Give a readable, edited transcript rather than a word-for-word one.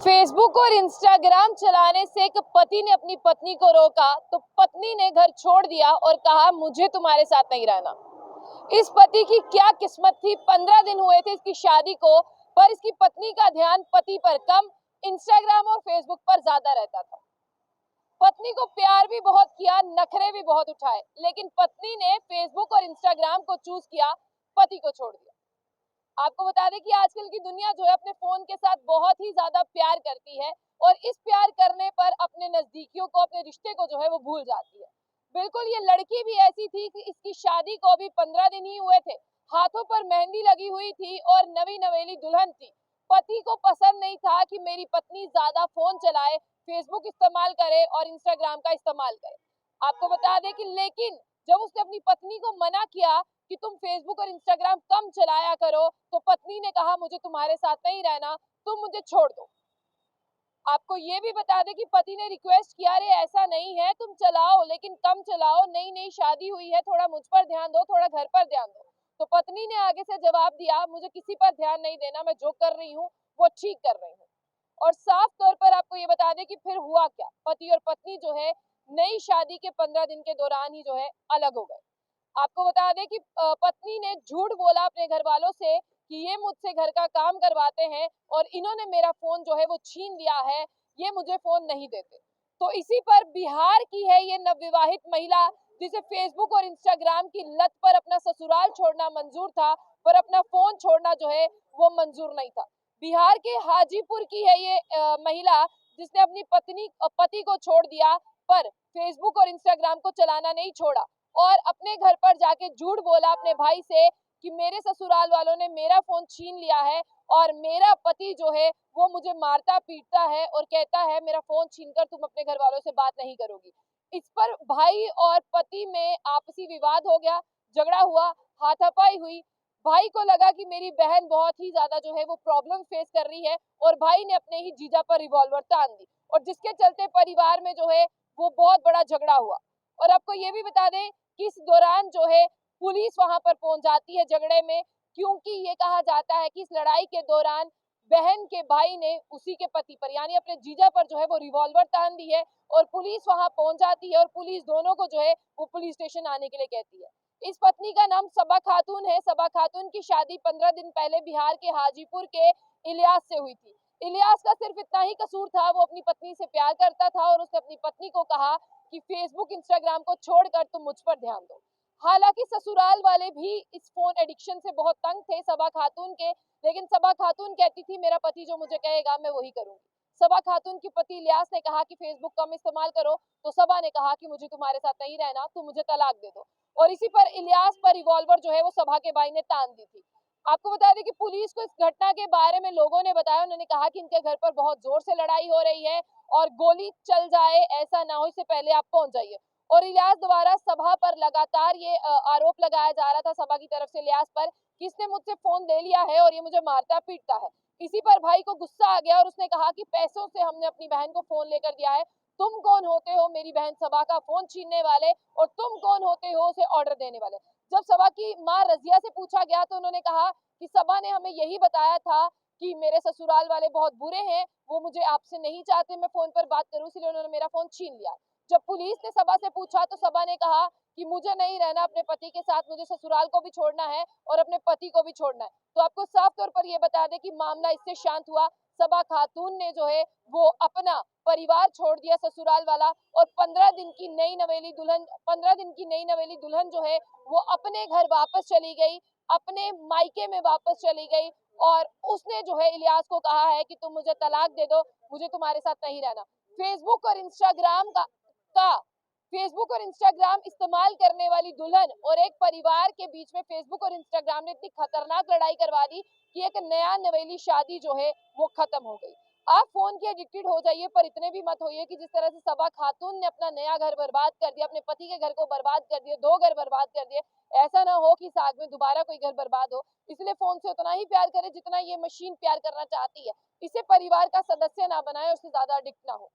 Facebook और Instagram चलाने से एक पति ने अपनी पत्नी को रोका तो पत्नी ने घर छोड़ दिया और कहा मुझे तुम्हारे साथ नहीं रहना। इस पति की क्या किस्मत थी। 15 दिन हुए थे इसकी शादी को, पर इसकी पत्नी का ध्यान पति पर कम, इंस्टाग्राम और फेसबुक पर ज्यादा रहता था। पत्नी को प्यार भी बहुत किया, नखरे भी बहुत उठाए, लेकिन पत्नी ने फेसबुक और इंस्टाग्राम को चूज किया, पति को छोड़ दिया। आपको बता दें कि आजकल की दुनिया जो है अपने फोन के साथ बहुत ही ज्यादा प्यार करती है और इस प्यार करने पर अपने नजदीकियों को, अपने रिश्ते को जो है वो भूल जाती है। बिल्कुल ये लड़की भी ऐसी थी कि इसकी शादी को अभी 15 दिन ही हुए थे, हाथों पर मेहंदी लगी हुई थी और नवी नवेली दुल्हन थी। पति को पसंद नहीं था कि मेरी पत्नी ज्यादा फोन चलाए, फेसबुक इस्तेमाल करे और इंस्टाग्राम का इस्तेमाल करे। आपको बता दें कि लेकिन जब उसने अपनी पत्नी को मना किया कि तुम फेसबुक और इंस्टाग्राम कम चलाया करो, तो पत्नी ने कहा मुझे तुम्हारे साथ नहीं रहना, तुम मुझे छोड़ दो। आपको ये भी बता दें कि पति ने रिक्वेस्ट किया, अरे ऐसा नहीं है, तुम चलाओ लेकिन कम चलाओ, नई नई शादी हुई है, थोड़ा मुझ पर ध्यान दो, थोड़ा घर पर ध्यान दो। तो पत्नी ने आगे से जवाब दिया, मुझे किसी पर ध्यान नहीं देना, मैं जो कर रही हूँ वो ठीक कर रही हूँ। और साफ तौर पर आपको ये बता दें कि फिर हुआ क्या। पति और पत्नी जो है नई शादी के 15 दिन के दौरान ही जो है अलग हो गए। आपको बता दें कि पत्नी ने झूठ बोला अपने घर वालों से कि ये मुझसे घर का काम करवाते हैं और इन्होंने मेरा फोन जो है वो छीन लिया है, ये मुझे फोन नहीं देते। तो इसी पर बिहार की है ये नवविवाहित महिला, जिसे फेसबुक और इंस्टाग्राम की लत पर अपना ससुराल छोड़ना मंजूर था, पर अपना फोन छोड़ना जो है वो मंजूर नहीं था। बिहार के हाजीपुर की है ये महिला, जिसने अपनी पति को छोड़ दिया, पर फेसबुक और इंस्टाग्राम को चलाना नहीं छोड़ा और अपने घर पर जाके झूठ बोला अपने भाई से कि मेरे ससुराल वालों ने मेरा फोन छीन लिया है और मेरा पति जो है वो मुझे मारता पीटता है और कहता है मेरा फोन छीनकर तुम अपने घर वालों से बात नहीं करोगी। इस पर भाई और पति में आपसी विवाद हो गया, झगड़ा हुआ, हाथापाई हुई। भाई को लगा कि मेरी बहन बहुत ही ज्यादा जो है वो प्रॉब्लम फेस कर रही है और भाई ने अपने ही जीजा पर रिवॉल्वर तान दी और जिसके चलते परिवार में जो है वो बहुत बड़ा झगड़ा हुआ। और आपको ये भी बता दें कि इस दौरान जो है पुलिस वहां पर पहुंच जाती है झगड़े में, क्योंकि ये कहा जाता है कि इस लड़ाई के दौरान बहन के भाई ने उसी के पति पर यानी अपने जीजा पर जो है वो रिवॉल्वर तान दी है और पुलिस वहां पहुंच जाती है और पुलिस दोनों को जो है वो पुलिस स्टेशन आने के लिए कहती है। इस पत्नी का नाम सबा खातून है। सबा खातून की शादी 15 दिन पहले बिहार के हाजीपुर के इलियास से हुई थी। इलियास का सिर्फ इतना ही कसूर था, वो अपनी पत्नी से प्यार करता था और उसने अपनी पत्नी को कहा कि फेसबुक इंस्टाग्राम को छोड़कर तुम मुझ पर ध्यान दो। हालांकि ससुराल वाले भी इस फोन एडिक्शन से बहुत तंग थे सबा खातून के, लेकिन सबा खातून कहती थी मेरा पति जो मुझे कहेगा मैं वही करूंगी। सबा खातून की पति इलियास ने कहा कि फेसबुक कम इस्तेमाल करो, तो सबा ने कहा कि मुझे तुम्हारे साथ नहीं रहना, तुम मुझे तलाक दे दो। और इसी पर इलियास पर रिवॉल्वर जो है वो सबा के भाई ने तान दी थी। आपको बता दें कि पुलिस को इस घटना के बारे में लोगों ने बताया, उन्होंने कहा कि इनके घर पर बहुत जोर से लड़ाई हो रही है और गोली चल जाए ऐसा ना हो, इससे पहले आप पहुंच जाइए। और इलियास द्वारा सभा पर लगातार ये आरोप लगाया जा रहा था सभा की तरफ से इलियास पर कि इसने मुझसे फोन ले लिया है और ये मुझे मारता पीटता है। इसी पर भाई को गुस्सा आ गया और उसने कहा कि पैसों से हमने अपनी बहन को फोन लेकर दिया है, तुम कौन होते हो मेरी बहन सबा का फोन छीनने वाले, और तुम कौन होते हो उसे ऑर्डर देने वाले। जब सबा की माँ रजिया से पूछा गया तो उन्होंने कहा कि सबा ने हमें यही बताया था कि मेरे ससुराल वाले बहुत बुरे हैं, वो मुझे आपसे नहीं चाहते मैं फोन पर बात करूं, इसलिए उन्होंने मेरा फोन छीन लिया। जब पुलिस ने सबा से पूछा तो सबा ने कहा कि मुझे नहीं रहना अपने पति के साथ, मुझे ससुराल को भी छोड़ना है और अपने पति को भी छोड़ना है। तो आपको साफ तौर पर यह बता दें कि मामला इससे शांत हुआ। सबा खातून ने जो है वो अपना परिवार छोड़ दिया ससुराल वाला और 15 दिन की नई नवेली दुल्हन 15 दिन की नई नवेली दुल्हन जो है वो अपने घर वापस चली गई, अपने मायके में वापस चली गई और उसने जो है इलियास को कहा है कि तुम मुझे तलाक दे दो, मुझे तुम्हारे साथ नहीं रहना। फेसबुक और इंस्टाग्राम का फेसबुक और इंस्टाग्राम इस्तेमाल करने वाली दुल्हन और एक परिवार के बीच में फेसबुक और इंस्टाग्राम ने इतनी खतरनाक लड़ाई करवा दी कि एक नया नवेली शादी जो है वो खत्म हो गई। आप फोन के एडिक्टेड हो जाइए, पर इतने भी मत होइए कि जिस तरह से सबा खातून ने अपना नया घर बर्बाद कर दिया, अपने पति के घर को बर्बाद कर दिया, 2 घर बर्बाद कर दिए। ऐसा ना हो कि इस आग में दोबारा कोई घर बर्बाद हो। इसलिए फोन से उतना ही प्यार करें जितना ये मशीन प्यार करना चाहती है। इसे परिवार का सदस्य ना बनाए, उससे ज्यादा एडिक्ट ना हो।